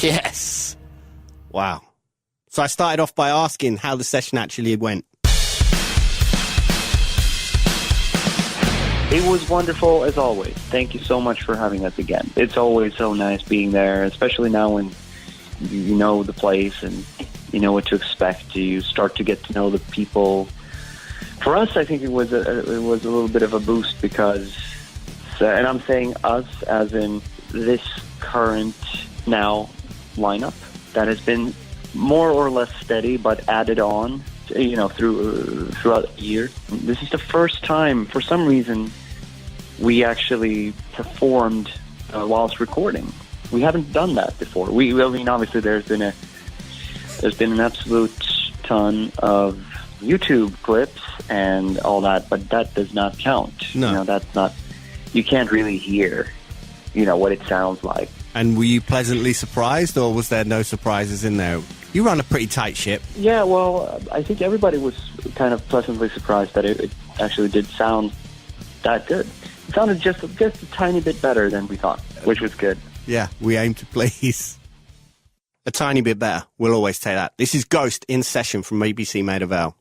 Yes. Wow. So I started off by asking how the session actually went. It was wonderful as always. Thank you so much for having us again. It's always so nice being there, especially now when you know the place and you know what to expect. You start to get to know the people. For us, I think it was a little bit of a boost because, and I'm saying us as in this current now lineup that has been more or less steady but added on, throughout the year. This is the first time, for some reason, we actually performed whilst recording. We haven't done that before. Obviously, there's been an absolute ton of YouTube clips and all that, but that does not count. No, that's not. You can't really hear, what it sounds like. And were you pleasantly surprised, or was there no surprises in there? You run a pretty tight ship. Yeah, well, I think everybody was kind of pleasantly surprised that it actually did sound that good. It sounded just a tiny bit better than we thought, which was good. Yeah, we aim to please. A tiny bit better. We'll always take that. This is Ghost in Session from BBC Made of L.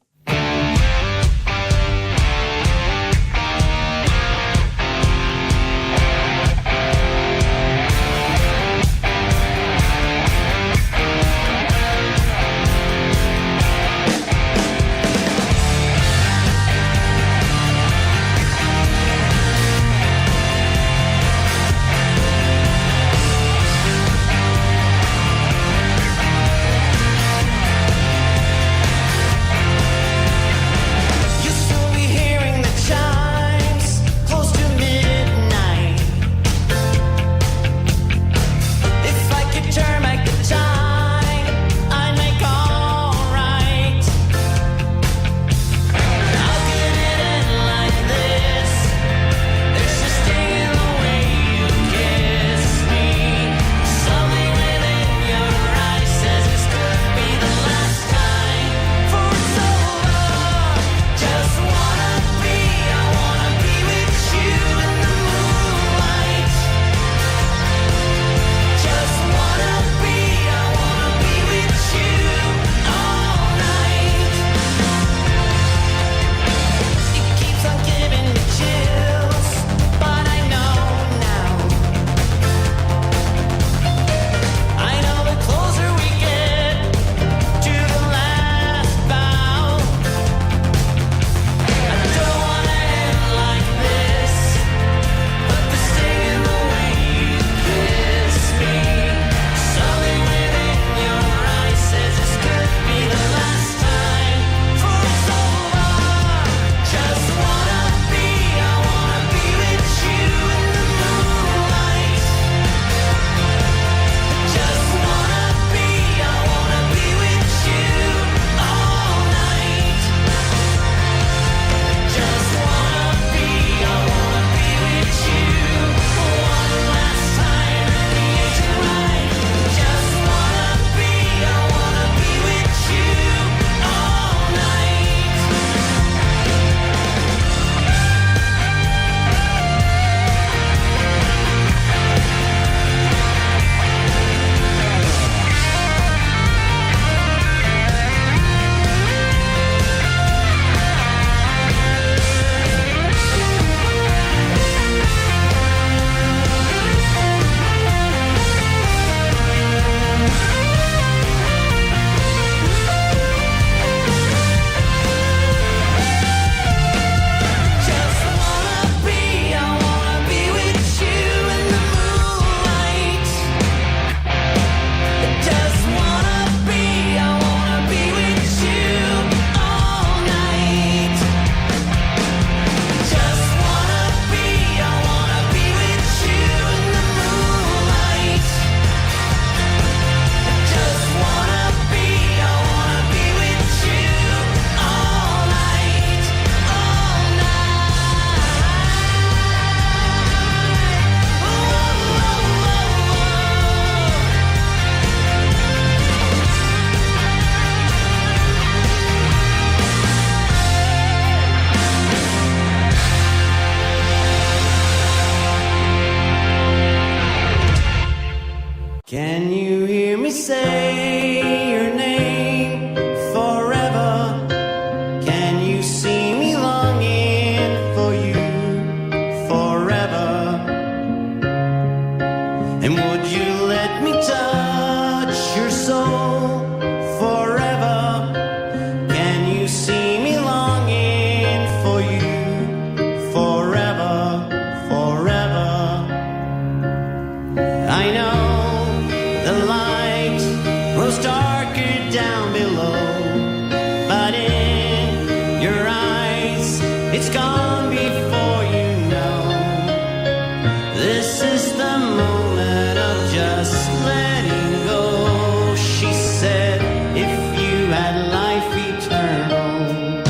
the moment of just letting go. She said, if you had life eternal,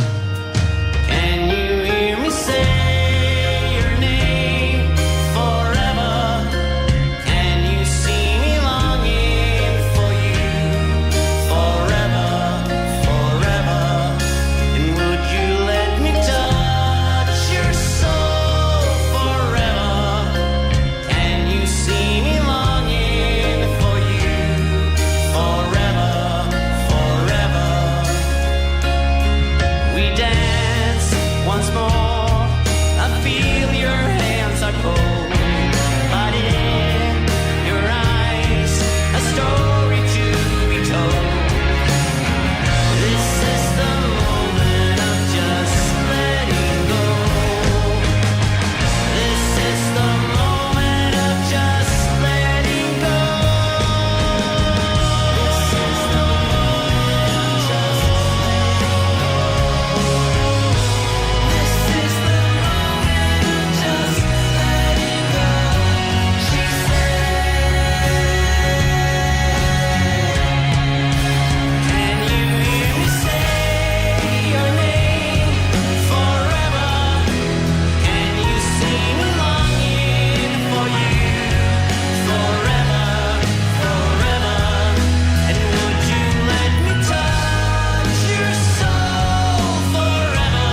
can you hear me say your name forever? Can you see me longing for you forever, forever? And would you let me touch your soul forever? Can you see me longing for you forever, forever? We dance once more. I feel your hands are cold, but in your eyes, a story to be told. This is the moment of just letting go. This is the moment of just letting go. This is the moment of just letting go. This is the moment of just letting go. She said, can you hear me say your name forever? Can you see me longing for you forever, forever? And would you let me touch your soul forever?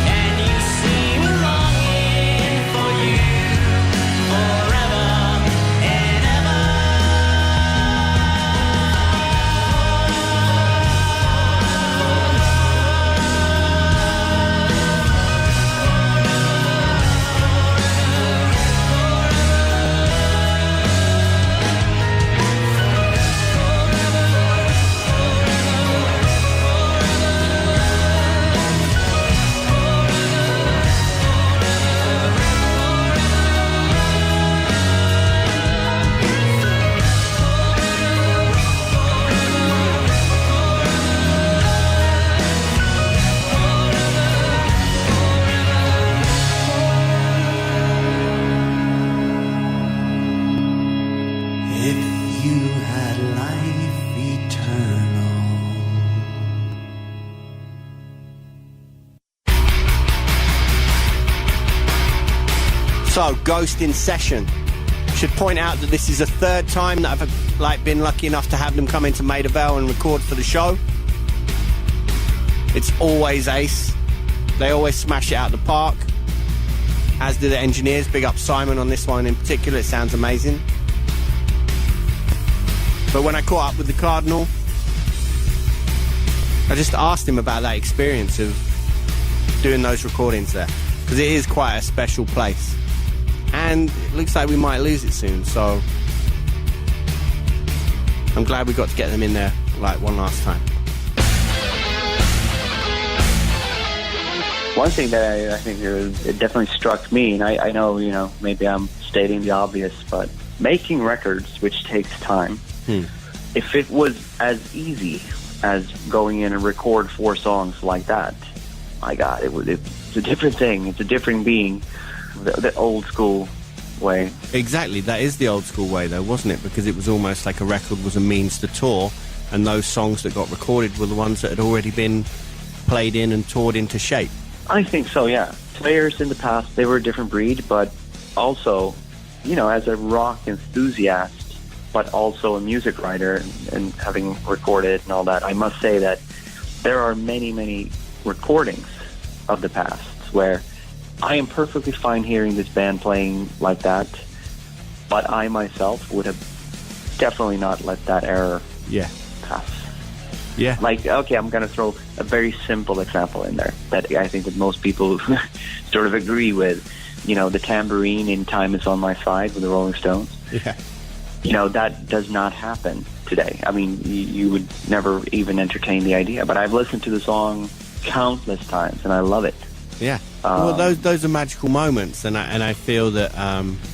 Can you see me longing for you forever and ever? If you had life eternal. So, Ghost in Session. Should point out that this is the third time that I've been lucky enough to have them come into Maida Vale and record for the show. It's always ace. They always smash it out the park, as do the engineers. Big up Simon on this one in particular. It sounds amazing. But when I caught up with the Cardinal, I just asked him about that experience of doing those recordings there, because it is quite a special place. And it looks like we might lose it soon, so I'm glad we got to get them in there like one last time. One thing that I think it definitely struck me, and I know, maybe I'm stating the obvious, but making records, which takes time, if it was as easy as going in and record 4 songs like that, my God, it's a different thing. It's a different being, the old school way. Exactly, that is the old school way though, wasn't it? Because it was almost like a record was a means to tour, and those songs that got recorded were the ones that had already been played in and toured into shape. I think so, yeah. Players in the past, they were a different breed, but also, as a rock enthusiast, but also a music writer and having recorded and all that, I must say that there are many, many recordings of the past where I am perfectly fine hearing this band playing like that, but I myself would have definitely not let that error pass. Yeah. Like, okay, I'm going to throw a very simple example in there that I think that most people sort of agree with. The tambourine in Time Is On My Side with the Rolling Stones. Yeah. That does not happen today. I mean, you would never even entertain the idea. But I've listened to the song countless times, and I love it. Yeah. Well, those are magical moments, and I feel that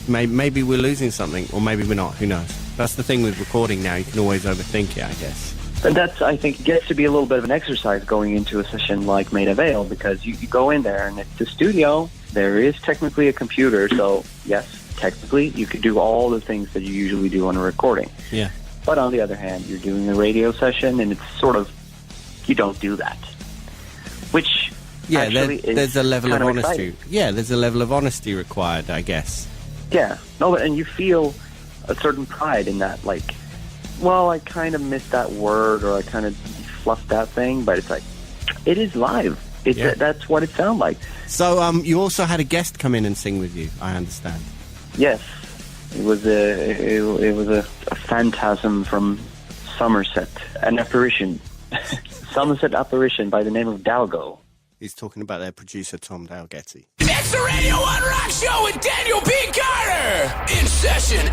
maybe we're losing something, or maybe we're not. Who knows? That's the thing with recording now. You can always overthink it, I guess. And that's, I think, gets to be a little bit of an exercise going into a session like Maida Vale, because you go in there, and it's a studio. There is technically a computer, so yes, technically, you could do all the things that you usually do on a recording. Yeah. But on the other hand, you're doing a radio session, and it's sort of, you don't do that. Which there's a level of honesty. exciting. Yeah, there's a level of honesty required, I guess. Yeah. No, and you feel a certain pride in that, like, well, I kind of missed that word, or I kind of fluffed that thing, but it's like, it is live. That's what it sounds like. So you also had a guest come in and sing with you, I understand. Yes. It was a phantasm from Somerset, an apparition. Somerset apparition by the name of Dalgo. He's talking about their producer, Tom Dalgety. It's the Radio 1 Rock Show with Daniel B. Carter. In session